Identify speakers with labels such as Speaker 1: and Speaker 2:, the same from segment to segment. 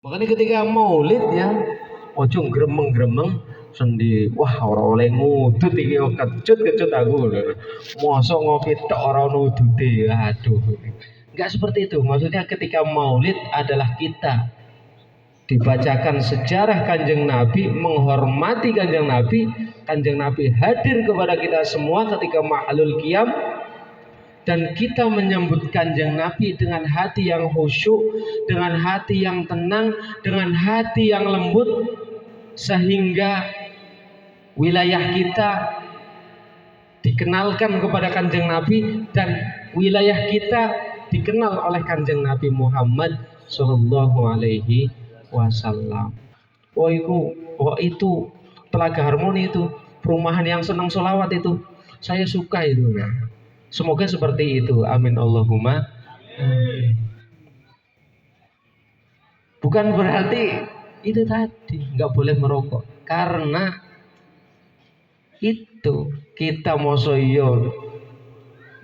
Speaker 1: Makanya ketika maulid ya, ojo gremeng-gremeng sendi. Wah, ora oleh ngudut iki kecut-kecut aku. Mosok ngopi tok ora ono udute. Aduh. Enggak seperti itu. Maksudnya ketika maulid adalah kita dibacakan sejarah Kanjeng Nabi, menghormati Kanjeng Nabi hadir kepada kita semua ketika ma'alul qiyam, dan kita menyambut Kanjeng Nabi dengan hati yang khusyuk, dengan hati yang tenang, dengan hati yang lembut, sehingga wilayah kita dikenalkan kepada Kanjeng Nabi dan wilayah kita dikenal oleh Kanjeng Nabi Muhammad Shallallahu Alaihi Wasallam. Itu Telaga Harmoni, itu perumahan yang senang sholawat, itu saya suka itu. Nah, semoga seperti itu. Amin Allahumma. Bukan berarti itu tadi nggak boleh merokok, karena itu kita mosoyo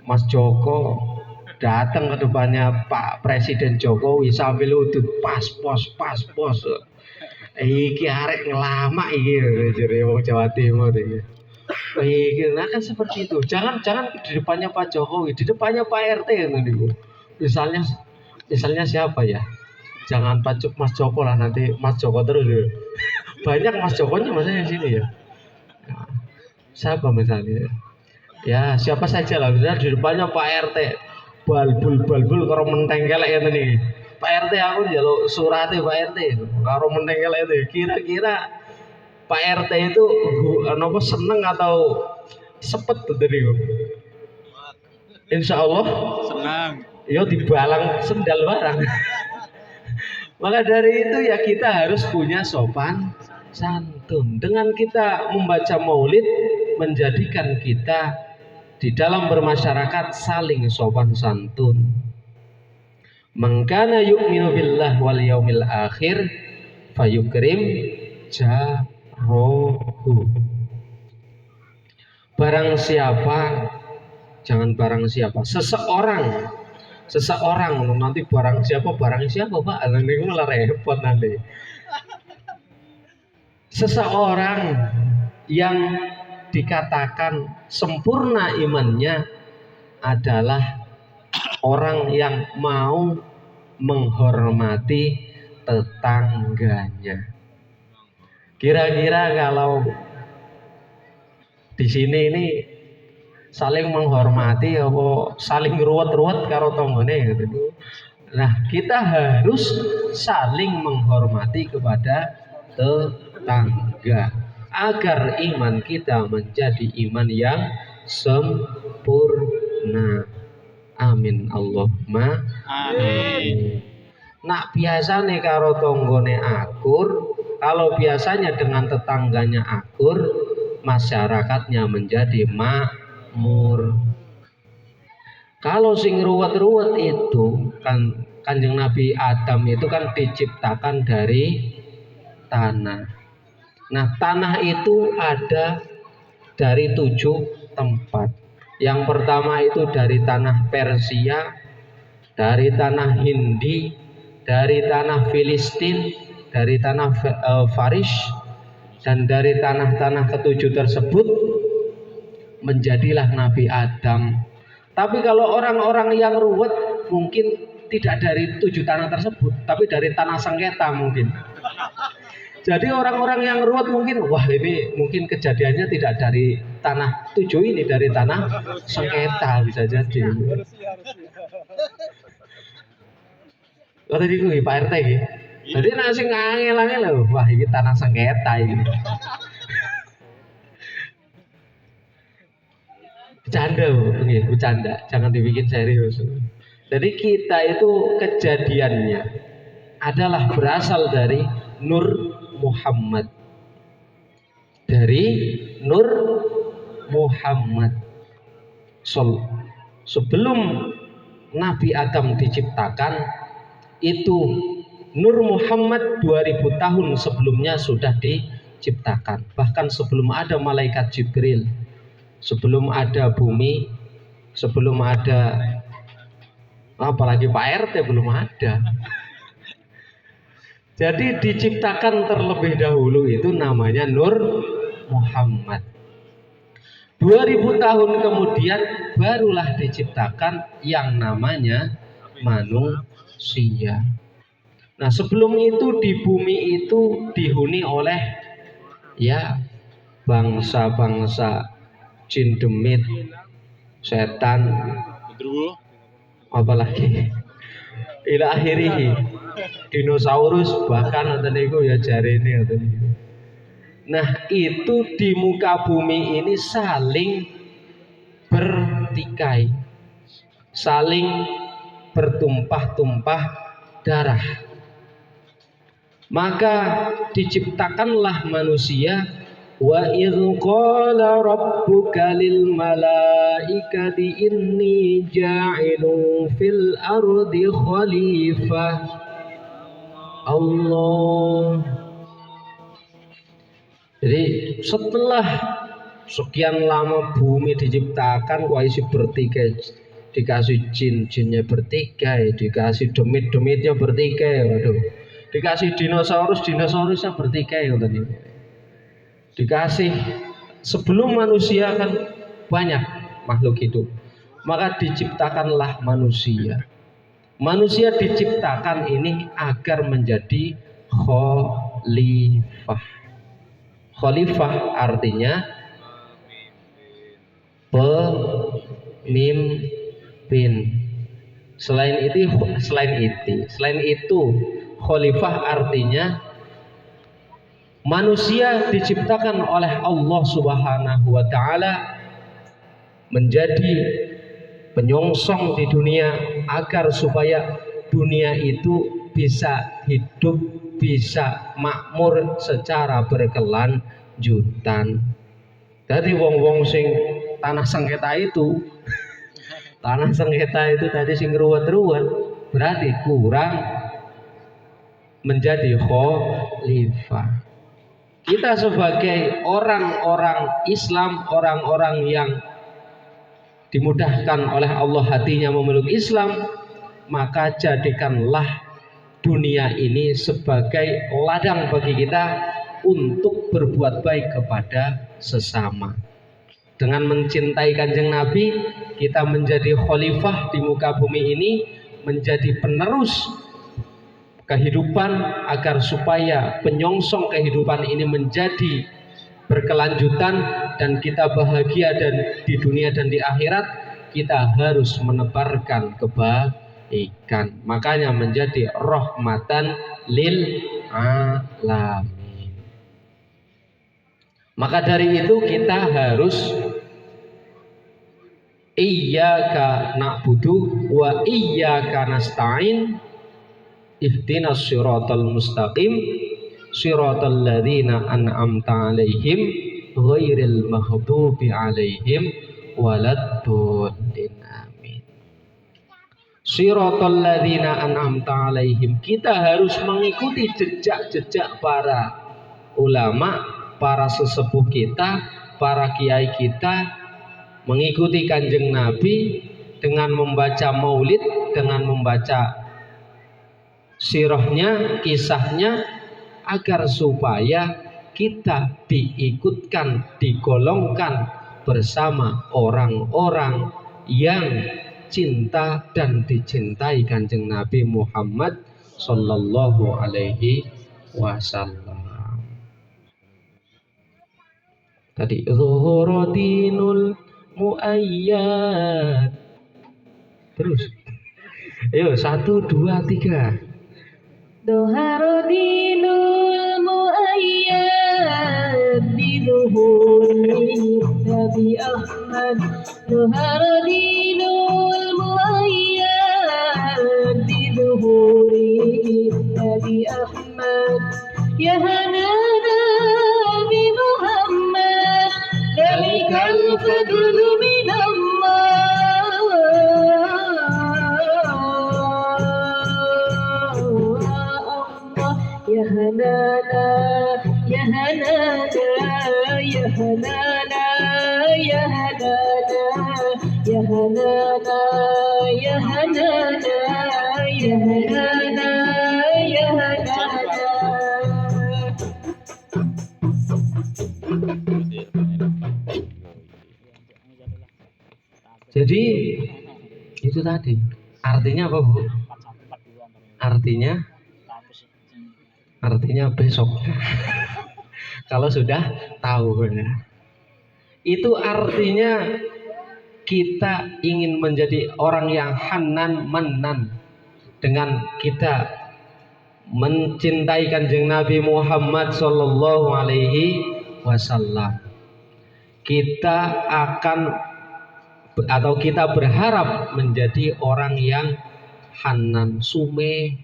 Speaker 1: Mas Joko datang ke depannya Pak Presiden Jokowi sambil udut pas pos. Iki arek ngelama iki jare wong Jawa Timur iki. Nah kan seperti itu. Jangan di depannya Pak Jokowi, di depannya Pak RT niku. Misalnya siapa ya? Jangan Mas Joko lah, nanti Mas Joko terus ya. Banyak Mas Jokonya maksudnya di sini ya. Siapa misalnya? Ya siapa saja lah, misalnya di depannya Pak RT. Balbul karo menteng kelek ya tadi. Pak RT aku njaluk surate Pak RT karo menteng kelek itu. Kira-kira Pak RT itu nopo seneng atau sepet tuh tadi? Insya Allah senang. Yo dibalang sendal barang. Maka dari itu ya kita harus punya sopan santun. Dengan kita membaca maulid menjadikan kita di dalam bermasyarakat saling sopan santun. Man kana yu'minu billah wal yaumil akhir fayukrim jarohu. Barang siapa, jangan barang siapa, seseorang nanti barang siapa Pak, nanti malah repot nanti. Seseorang yang dikatakan sempurna imannya adalah orang yang mau menghormati tetangganya. Kira-kira kalau di sini ini saling menghormati apa saling ruwet-ruwet karo tonggone gitu. Nah, kita harus saling menghormati kepada tetangga agar iman kita menjadi iman yang sempurna. Amin Allahumma amin. Nak biasane karo tonggone akur, kalau biasanya dengan tetangganya akur, masyarakatnya menjadi makmur. Kalau sing ruwet-ruwet itu kan Kanjeng Nabi Adam itu kan diciptakan dari tanah. Nah, tanah itu ada dari 7 tempat. Yang pertama itu dari tanah Persia, dari tanah Hindi, dari tanah Filistin, dari tanah Farish, dan dari tanah-tanah ketujuh tersebut menjadilah Nabi Adam. Tapi kalau orang-orang yang ruwet mungkin tidak dari 7 tanah tersebut, tapi dari tanah sengketa mungkin. Jadi orang-orang yang ruwet mungkin, wah ini mungkin kejadiannya tidak dari tanah 7 ini, dari tanah sengketa bisa jadi. Kata diku Pak RT iki. Jadi nek sing angel-angel lho, wah ini tanah sengketa ini. Bercanda, jangan dibikin serius. Jadi kita itu kejadiannya adalah berasal dari Nur Muhammad. Dari Nur Muhammad. Sebelum Nabi Adam diciptakan, itu Nur Muhammad 2000 tahun sebelumnya sudah diciptakan. Bahkan sebelum ada malaikat Jibril, sebelum ada bumi, sebelum ada apalagi Pak RT belum ada. Jadi diciptakan terlebih dahulu itu namanya Nur Muhammad. 2000 tahun kemudian barulah diciptakan yang namanya manusia. Nah, sebelum itu di bumi itu dihuni oleh ya bangsa-bangsa jin demit, setan, apalagi ila akhirih dinosaurus bahkan wonten niku ya jarene wonten niku. Nah, itu di muka bumi ini saling bertikai, saling bertumpah-tumpah darah. Maka diciptakanlah manusia. Wa idz qala rabbuka lil malaikati inni ja'ilun fil ardi khalifah. Allah. Jadi setelah sekian lama bumi diciptakan kok isi bertikai, dikasih jin-jinnya bertikai, dikasih demit-demitnya bertikai, waduh, dikasih dinosaurusnya bertikai, dikasih sebelum manusia kan banyak makhluk hidup, maka diciptakanlah manusia. Manusia diciptakan ini agar menjadi khalifah. Khalifah artinya pemimpin. Selain itu, khalifah artinya manusia diciptakan oleh Allah Subhanahu wa taala menjadi penyongsong di dunia agar supaya dunia itu bisa hidup, bisa makmur secara berkelanjutan. Dari wong-wong sing tanah sengketa itu tadi sing ruwet-ruwet berarti kurang menjadi khalifah. Kita sebagai orang-orang Islam, orang-orang yang dimudahkan oleh Allah hatinya memeluk Islam, maka jadikanlah dunia ini sebagai ladang bagi kita untuk berbuat baik kepada sesama. Dengan mencintai Kanjeng Nabi, kita menjadi khalifah di muka bumi ini, menjadi penerus kehidupan agar supaya penyongsong kehidupan ini menjadi berkelanjutan dan kita bahagia dan di dunia dan di akhirat, kita harus menebarkan kebaikan. Makanya menjadi rahmatan lil alamin. Maka dari itu kita harus iyyaka na'budu wa iyyaka nasta'in ihdinas siratal mustaqim siratal ladzina an'amta 'alaihim ghairil maghdubi 'alaihim waladdallin. Amin. Siratal ladzina an'amta 'alaihim, kita harus mengikuti jejak-jejak para ulama, para sesepuh kita, para kiai kita, mengikuti Kanjeng Nabi dengan membaca maulid, dengan membaca sirahnya, kisahnya, agar supaya kita diikutkan, digolongkan bersama orang-orang yang cinta dan dicintai Kanjeng Nabi Muhammad Sallallahu Alaihi Wasallam. Tadi zuhuruddinul muayyad. Terus, ayo 1, 2, 3. Zuhuruddinul muayyad bizuhuri Nabi Ahmad. Zuhuruddinul muayyad bizuhuri Nabi Ahmad. Ya hanana bi Muhammad dalikal fadlu minallah. Ya hanana, ya hanana, ya hanana, ya hanana, ya hanana, ya hanana, ya hanana, ya hanana. Jadi itu tadi. Artinya apa, Bu? Artinya besok. Kalau sudah tahu ya. Itu artinya kita ingin menjadi orang yang hanan manan dengan kita mencintai Kanjeng Nabi Muhammad Sallallahu Alaihi Wasallam. Kita akan atau kita berharap menjadi orang yang hanan sume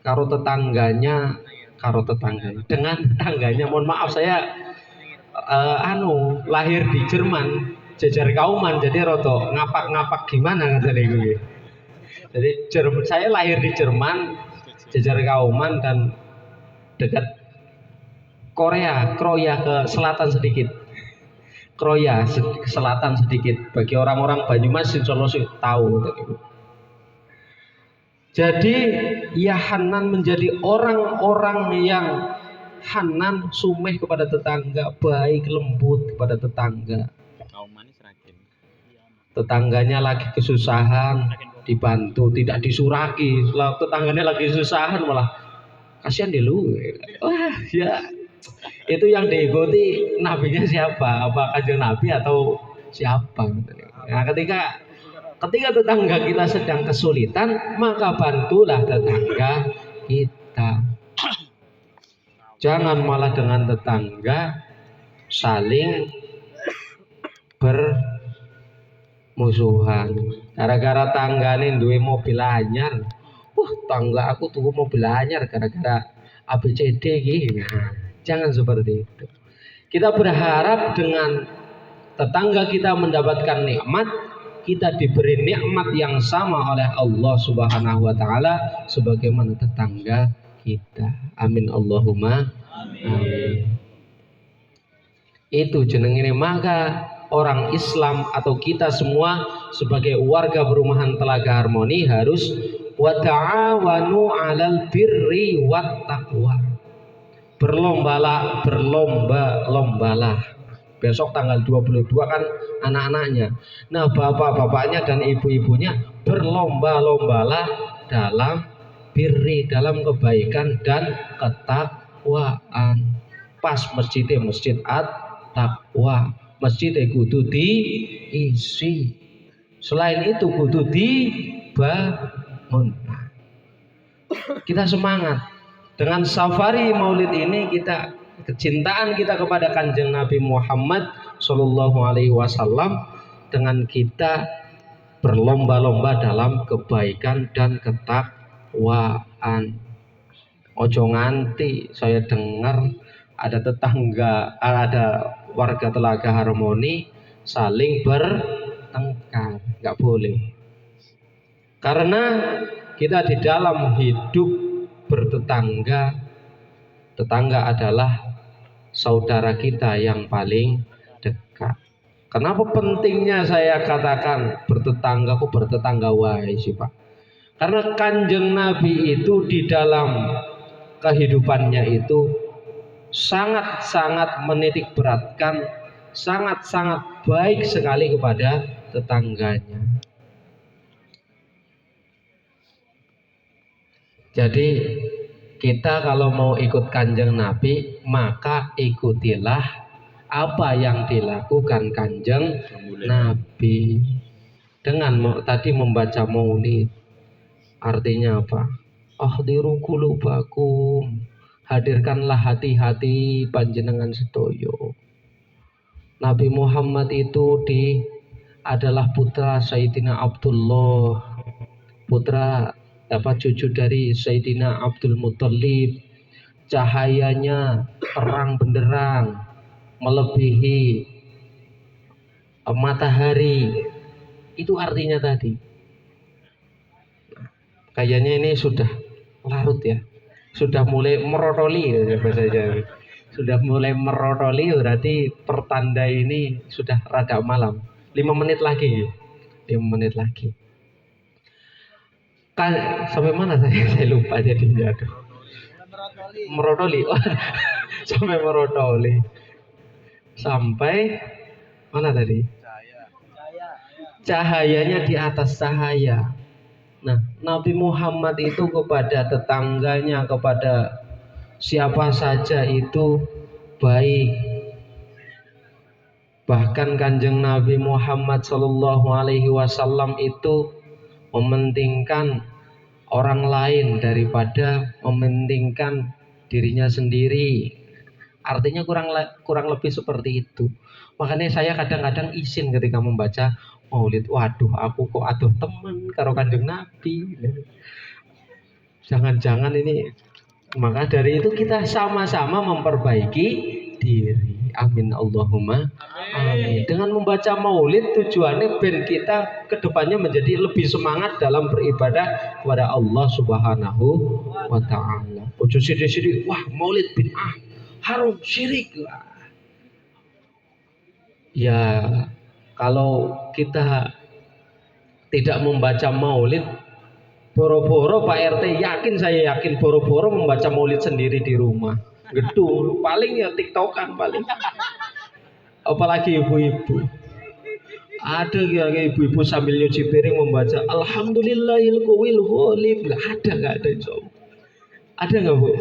Speaker 1: dengan tetangganya. Mohon maaf saya lahir di Jerman, jejar kauman, jadi roto ngapak-ngapak gimana katanya gue. Jadi saya lahir di Jerman, jejar kauman dan dekat Kroya ke selatan sedikit. Kroya ke selatan sedikit. Bagi orang-orang Banyumas insya Allah tahu. Jadi ya hanan menjadi orang-orang yang hanan sumeh kepada tetangga, baik lembut kepada tetangga. Tetangganya lagi kesusahan dibantu, tidak disuraki. Setelah tetangganya lagi kesusahan malah kasihan deh lu. Wah ya, itu yang diikuti nabinya siapa? Apa Kanjeng Nabi atau siapa? Nah, ketika tetangga kita sedang kesulitan, maka bantulah tetangga kita. Jangan malah dengan tetangga saling bermusuhan. Gara-gara tanggane duwe mobil anyar. Tangga aku tuh mobil anyar gara-gara ABCD gitu. Jangan seperti itu. Kita berharap dengan tetangga kita mendapatkan nikmat, kita diberi nikmat yang sama oleh Allah Subhanahu wa taala sebagaimana tetangga kita. Amin Allahumma amin. Itu jenengine. Maka orang Islam atau kita semua sebagai warga perumahan Telaga Harmoni harus wa ta'awanu 'alal birri wat taqwa. Berlomba-lombalah. Besok tanggal 22 kan anak-anaknya. Nah, bapak-bapaknya dan ibu-ibunya berlomba-lombalah dalam birri, dalam kebaikan dan ketakwaan. Pas masjidnya masjid at-taqwa. Masjidnya kudu diisi. Selain itu kudu dibangun. Kita semangat. Dengan safari maulid ini kecintaan kita kepada Kanjeng Nabi Muhammad Sallallahu Alaihi Wasallam, dengan kita berlomba-lomba dalam kebaikan dan ketakwaan. Ojo nganti saya dengar ada warga Telaga Harmoni saling bertengkar, nggak boleh. Karena kita di dalam hidup bertetangga, tetangga adalah saudara kita yang paling dekat. Kenapa pentingnya saya katakan bertetangga? Kok bertetangga wae sih Pak? Karena Kanjeng Nabi itu di dalam kehidupannya itu sangat-sangat menitik beratkan, sangat-sangat baik sekali kepada tetangganya. Jadi kita kalau mau ikut Kanjeng Nabi, maka ikutilah apa yang dilakukan Kanjeng Nabi. Dengan tadi membaca maulid, artinya apa? Ahdiru qulubakum, hadirkanlah hati-hati panjenengan sedoyo. Nabi Muhammad itu adalah putra Sayyidina Abdullah, cucu dari Sayyidina Abdul Muthalib. Cahayanya terang benderang melebihi matahari. Itu artinya tadi. Kayaknya ini sudah larut ya. Sudah mulai merotoli ya bahasa Jawa. Sudah mulai merotoli, berarti pertanda ini sudah rada malam. 5 menit lagi. 5 menit lagi. Sampai mana saya lupa jadinya. Merotoli. Sampai merotoli. Sampai mana tadi? cahayanya di atas cahaya. Nah, Nabi Muhammad itu kepada tetangganya, kepada siapa saja itu baik. Bahkan Kanjeng Nabi Muhammad Shallallahu Alaihi Wasallam itu mementingkan orang lain daripada mementingkan dirinya sendiri. Artinya kurang lebih seperti itu. Makanya saya kadang-kadang izin ketika membaca Maulid. Waduh, aku kok aduh temen karo Kanjeng Nabi. Jangan-jangan ini. Maka dari itu kita sama-sama memperbaiki diri. Amin Allahumma amin. Dengan membaca Maulid tujuannya ben kita kedepannya menjadi lebih semangat dalam beribadah kepada Allah Subhanahu wa Ta'ala. Ojo sidik-sidik, wah Maulid bid'ah, haram, syirik lah. Ya, kalau kita tidak membaca Maulid, boro-boro Pak RT saya yakin boro-boro membaca Maulid sendiri di rumah. Gedung paling ya TikTokan paling. Apalagi ibu-ibu. Ada ya ibu-ibu sambil nyuci piring membaca Alhamdulillahil qawil ghalib. Ada nggak ada insya Allah? Ada nggak Bu?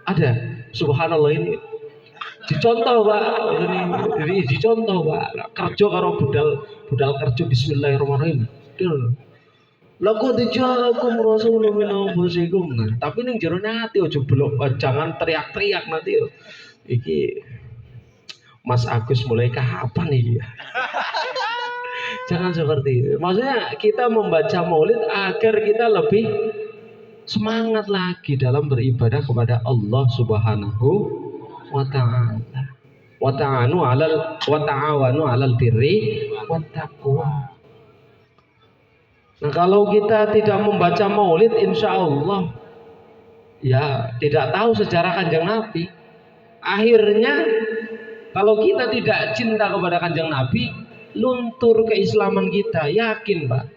Speaker 1: Ada. Subhanallah ini dicontoh Pak. Ini dicontoh Pak. Kerja karo budal kerja Bismillahirrahmanirrahim. Laqad ja'akum rasulun min anfusikum. Nah, tapi ning jero ati aja belok, jangan teriak-teriak nanti. Iki Mas Agus mulai kapan iki? Jangan seperti itu. Maksudnya kita membaca Maulid agar kita lebih semangat lagi dalam beribadah kepada Allah Subhanahu wa Ta'ala. Wa ta'awanu 'alal birri wat taqwa. Nah, kalau kita tidak membaca Maulid, insya Allah ya tidak tahu sejarah Kanjeng Nabi. Akhirnya kalau kita tidak cinta kepada Kanjeng Nabi, luntur keislaman kita. Yakin Pak,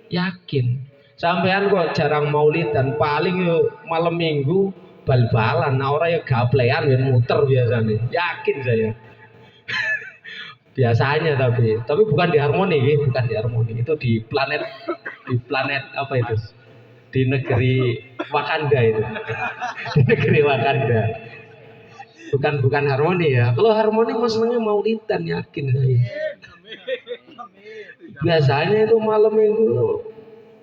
Speaker 1: yakin. Sampean kok jarang Maulid dan paling malam minggu bal-balan. Nah orang ya gaplean ya muter biasanya. Yakin saya. Biasanya tapi bukan di harmoni, bukan di harmoni. Itu di planet apa itu? Di negeri Wakanda itu. Di negeri Wakanda. Bukan harmoni ya. Kalau harmoni maksudnya Maulidan, yakin saya. Biasanya itu malam minggu.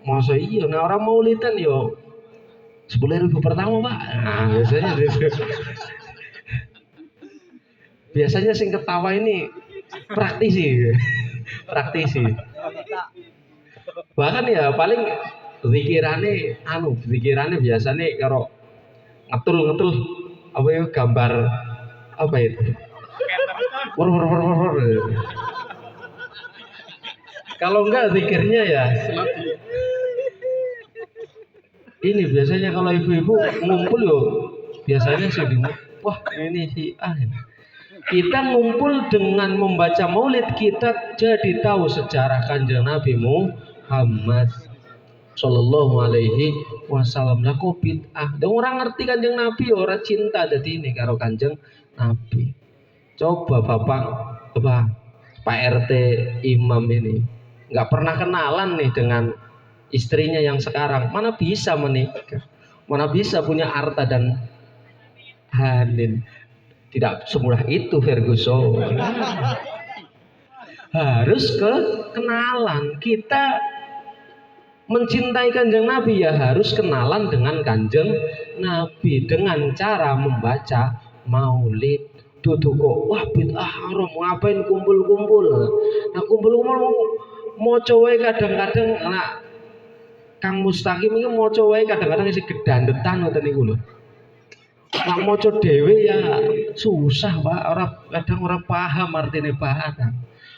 Speaker 1: Masa iya, nah orang Maulidan yo 10.000 pertama Pak. Nah, biasanya sing ketawa ini praktisi. Bahkan ya paling pikirannya biasanya karo ngetul apa ya gambar apa itu. Kalau enggak zikirnya ya ini biasanya kalau ibu-ibu ngumpul yo biasanya sih wah ini si kita ngumpul dengan membaca Maulid, kita jadi tahu sejarah Kanjeng Nabi Muhammad Sallallahu Alaihi Wasallam. Lah kok bid'ah? Dan orang ngerti Kanjeng Nabi, orang cinta jadi ini karo Kanjeng Nabi. Coba Pak RT Imam ini nggak pernah kenalan nih dengan istrinya yang sekarang. Mana bisa menikah? Mana bisa punya harta dan hanin? Tidak semudah itu Ferguson. Harus kenalan. Kita mencintai Kanjeng Nabi ya harus kenalan dengan Kanjeng Nabi dengan cara membaca Maulid. Dudu kok wah bid'ah haram, ngapain kumpul-kumpul. Nah kumpul-kumpul mau wae kadang-kadang anak Kang Mustaqim iki maca wae kadang-kadang isi gedandetan ngoten niku lho. Nak maca dhewe ya susah Pak, kadang orang paham artine bahasa.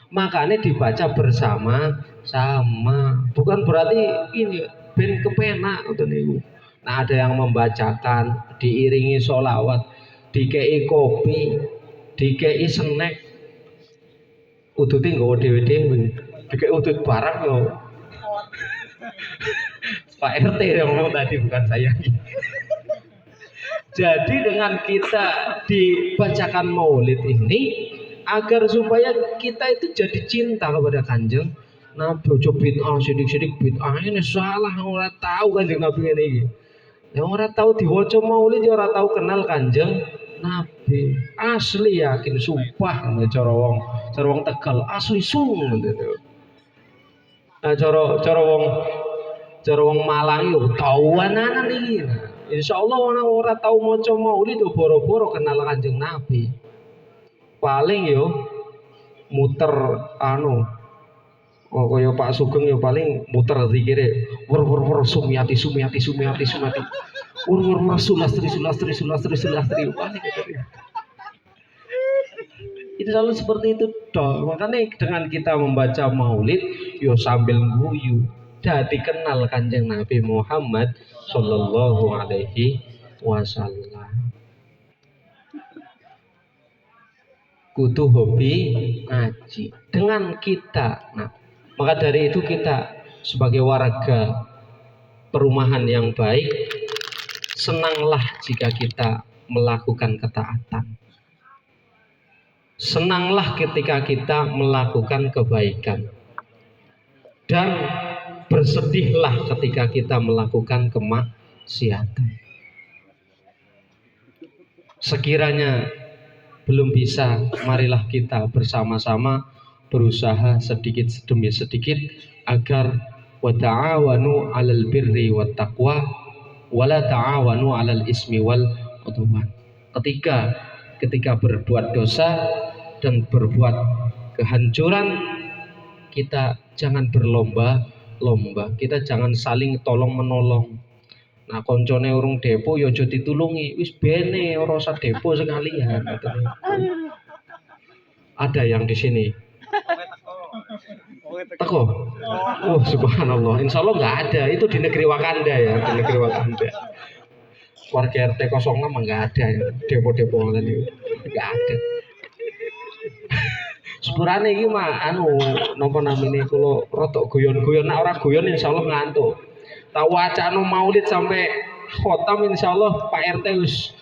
Speaker 1: Makanya dibaca bersama-sama. Bukan berarti ini ben kepenak ngoten niku. Nah, ada yang membacakan diiringi sholawat, dikei kopi, dikei snack. Udute nggawa dhewe-dhewe. Dikei udut barang yo. Pak RT yang ngomong tadi bukan saya. Jadi dengan kita dibacakan Maulid ini agar supaya kita itu jadi cinta kepada Kanjeng Nabi ojo bid'ah sidik-sidik bid'ah ini salah ora tahu Kanjeng Nabi ngene iki. Yang ora tahu diwaca maulid ya ora tahu kenal Kanjeng Nabi. Asli yakin sumpah cara wong Tegal asli sung gitu. Nah cara wong Malang yo tawanan iki. Insyaallah orang ora tahu maca maulid yo boro-boro kenal Kanjeng Nabi. Paling yo muter anu kaya Pak Sugeng yo paling muter zikire wur sumiati wur sulastri paling gitu. Itu selalu seperti itu toh. Makanya dengan kita membaca maulid yo sambil guyu jadi kenal Kanjeng Nabi Muhammad Sallallahu Alaihi Wasallam. Kudu hobi ngaji dengan kita. Nah, maka dari itu kita sebagai warga perumahan yang baik, senanglah jika kita melakukan ketaatan. Senanglah ketika kita melakukan kebaikan. Dan bersedihlah ketika kita melakukan kemaksiatan. Sekiranya belum bisa, marilah kita bersama-sama berusaha sedikit demi sedikit agar wa ta'awanu 'alal birri wat taqwa wa la ta'awanu 'alal ismi wal udwan. Ketika berbuat dosa dan berbuat kehancuran, kita jangan berlomba-lomba, kita jangan saling tolong menolong. Nah, koncone urung depo ya aja ditulungi, wis bene ora usah depo sekalian. Ada yang di sini. Teko. Oh, subhanallah. Insyaallah enggak ada. Itu di negeri Wakanda ya, di negeri Wakanda. Warga RT 06 enggak ada ya. Depo-depo ngene iki. Enggak ada. Sepurane iki mah napa namine kula rada guyon-guyon, nek ora guyon insyaallah ngantuk. Tak wacana maulid sampai khotam insyaallah Pak RT wis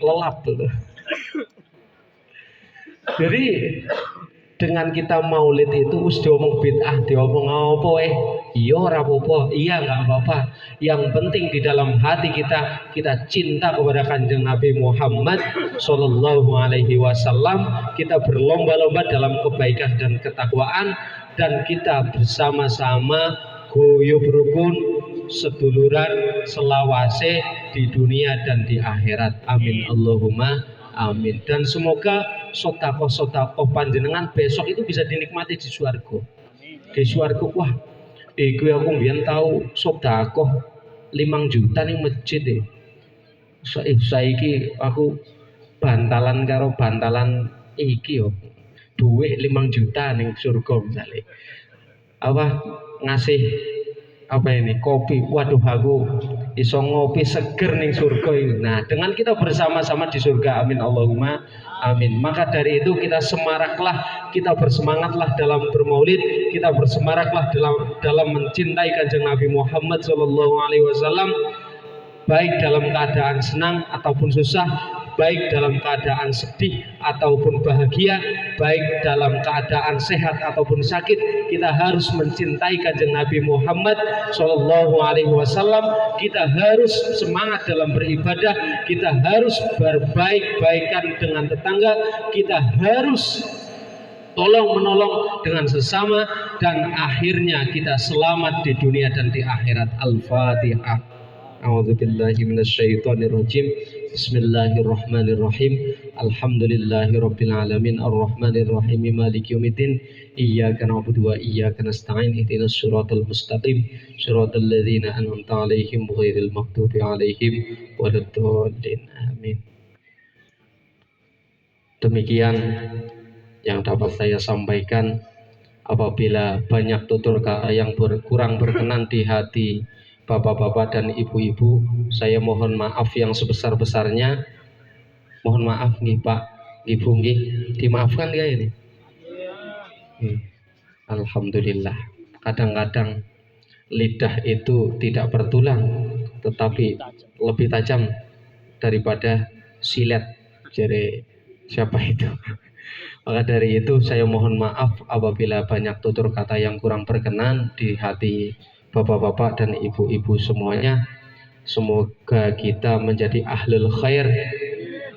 Speaker 1: lelap tuh. Jadi dengan kita maulid itu wis diomong bid'ah, diomong apa iya ora apa-apa, iya enggak apa-apa. Yang penting di dalam hati kita cinta kepada Kanjeng Nabi Muhammad Sallallahu Alaihi Wasallam. Kita berlomba-lomba dalam kebaikan dan ketakwaan, dan kita bersama-sama guyub rukun seduluran selawase di dunia dan di akhirat. Amin Allahumma amin. Dan semoga sodako panjenengan besok itu bisa dinikmati di swarga. Di swarga wah, iku aku mbiyen tahu sodako 5 juta ning masjid e. Saiki aku bantalan karo bantalan iki yo. Duit 5 juta ning surga misalnya. Apa ngasih apa ini kopi, waduh aku iso ngopi seger ning surga ini. Nah, dengan kita bersama-sama di surga, amin Allahumma amin. Maka dari itu kita semaraklah, kita bersemangatlah dalam bermaulid, kita bersemaraklah dalam mencintai Kanjeng Nabi Muhammad Sallallahu Alaihi Wasallam, baik dalam keadaan senang ataupun susah, baik dalam keadaan sedih ataupun bahagia, baik dalam keadaan sehat ataupun sakit. Kita harus mencintai Kanjeng Nabi Muhammad Sallallahu Alaihi Wasallam. Kita harus semangat dalam beribadah, kita harus berbaik-baikan dengan tetangga, kita harus tolong menolong dengan sesama, dan akhirnya kita selamat di dunia dan di akhirat. Al-Fatihah. A'udzubillahi minasyaitonirrajim. Bismillahirrahmanirrahim. Alhamdulillahirabbil alamin arrahmanirrahim maliki yaumiddin. Iyyaka na'budu wa iyyaka nasta'in. Ihdinas siratal mustaqim. Shiratal ladzina an'amta 'alaihim ghairil maghdubi 'alaihim waladdallin. Amin. Demikian yang dapat saya sampaikan. Apabila banyak tutur kata yang kurang berkenan di hati bapak-bapak dan ibu-ibu, saya mohon maaf yang sebesar-besarnya. Mohon maaf nih Pak, Ibu nggih, dimaafkan ya ini. Alhamdulillah. Kadang-kadang lidah itu tidak bertulang, tetapi lebih tajam daripada silet. Jadi siapa itu? Maka dari itu saya mohon maaf apabila banyak tutur kata yang kurang berkenan di hati bapak-bapak dan ibu-ibu semuanya. Semoga kita menjadi ahlul khair,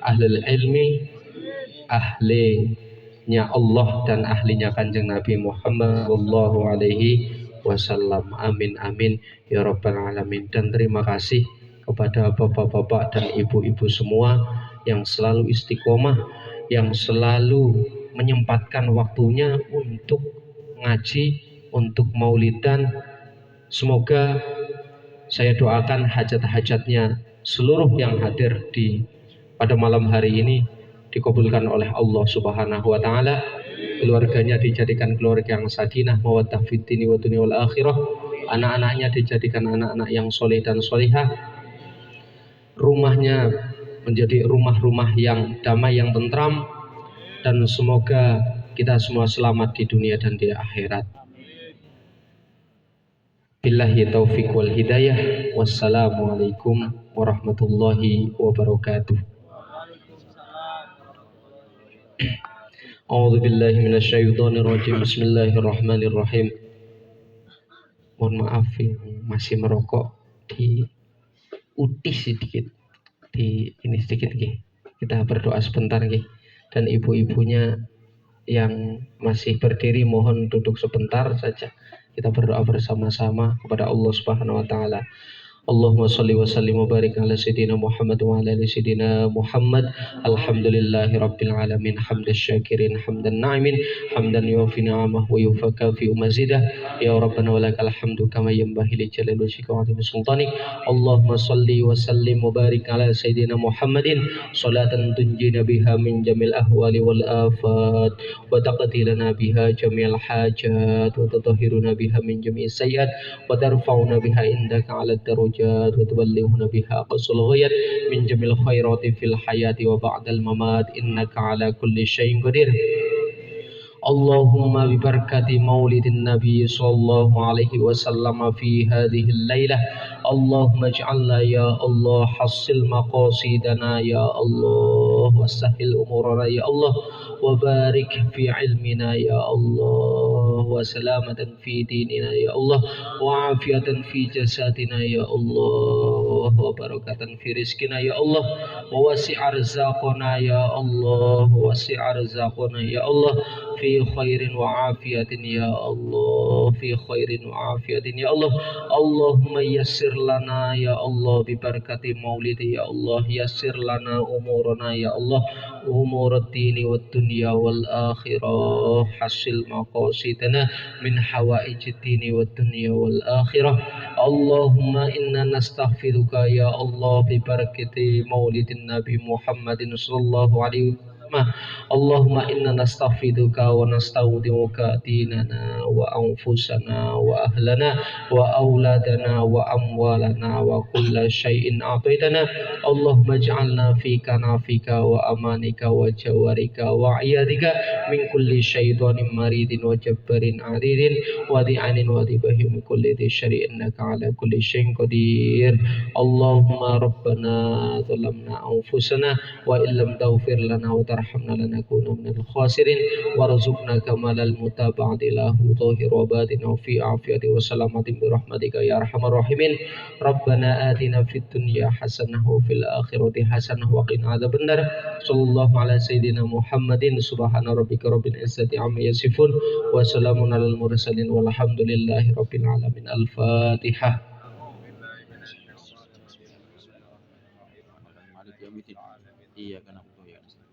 Speaker 1: ahlul ilmi, ahlinya Allah dan ahlinya Kanjeng Nabi Muhammad sallallahu alaihi wasallam. Amin amin ya rabbal alamin. Dan terima kasih kepada bapak-bapak dan ibu-ibu semua yang selalu istiqomah, yang selalu menyempatkan waktunya untuk ngaji, untuk maulidan. Semoga saya doakan hajat-hajatnya seluruh yang hadir di pada malam hari ini dikabulkan oleh Allah Subhanahu wa taala. Keluarganya dijadikan keluarga yang sakinah mawaddah fid dini wa dunya wal akhirah. Anak-anaknya dijadikan anak-anak yang soleh dan solihah. Rumahnya menjadi rumah-rumah yang damai, yang tentram, dan semoga kita semua selamat di dunia dan di akhirat. Billahi taufiq wal hidayah. Wassalamualaikum warahmatullahi wabarakatuh. A'udzu billahi minasyaitonir rajim. Bismillahirrahmanirrahim. Mohon maaf yang masih merokok, di utis sedikit, di ini sedikit nggih. Kita berdoa sebentar nggih. Dan ibu-ibunya yang masih berdiri mohon duduk sebentar saja. Kita berdoa bersama-sama kepada Allah Subhanahu wa taala. Allahumma salli wa sallim wa barik ala sayyidina Muhammad wa ala ali sayyidina Muhammad. Alhamdulillahi rabbil alamin, hamdan syakirin, hamdan na'imin, hamdan yuwafi ni'amah wa yufaka fi mazidah. Ya rabbana wa lakal hamdu kama yanbaghi li jalali wajhika wa 'azimi sultanik. Allahumma salli wa sallim wa barik ala sayyidina Muhammadin salatan tunjina biha min jamil ahwali wal afat wa taqdi lana biha jamil hajat wa tutahhiruna biha min jami'is sayyiat wa tarfa'una biha indaka 'ala darajat وتبلغنا بها أقصى الغايات من جميع الخيرات في الحياة وبعد الممات إنك على كل شيء قدير. اللهم ببركة مولد النبي صلى الله عليه وسلم في هذه الليلة اللهم اجعلنا يا الله حصل مقاصدنا يا الله وسهل أمورنا يا الله وبارك في علمنا يا الله وسلامة في ديننا يا الله وعافية في جسدنا يا الله وبركة في رزقنا يا الله ووسع رزقنا يا الله ووسع رزقنا يا الله في خير وعافية يا الله في خير وعافية يا الله. اللهم يسر لنا يا الله ببركة مولد يا الله يسر لنا أمورنا يا الله أمور الدين والدنيا والآخرة حصل مقاصدنا من حوائج الدين والدنيا والآخرة. اللهم إنا نستغفرك يا الله ببركة مولد النبي محمد صلى الله عليه وسلم. اللهم إنا نستغفرك ونستودعك ديننا وأنفسنا وأهلنا وأولادنا وأموالنا وكل شيء أعطيتنا. اللهم اجعلنا في كنافك وأمانك وجوارك وعيادك من كل شيطان مريد وجبار عديد وديعان وذبه من كل ذي شر إنك على كل شيء قدير. اللهم ربنا ظلمنا أنفسنا وإن لم تغفر لنا وترحمنا لنكون من الخاسرين وارزقنا كمال المتابعة له ظاهر وباطن وفي عافية وسلامة برحمتك يا أرحم الراحمين. ربنا آتنا في الدنيا حسنة وفي الآخرة حسنة وقنا عذاب النار. صلى الله على سيدنا محمد. سبحان ربك رب العزة عما يصفون وسلام على المرسلين والحمد لله رب العالمين. الفاتحة.
Speaker 2: إياك نعبد وإياك نستعين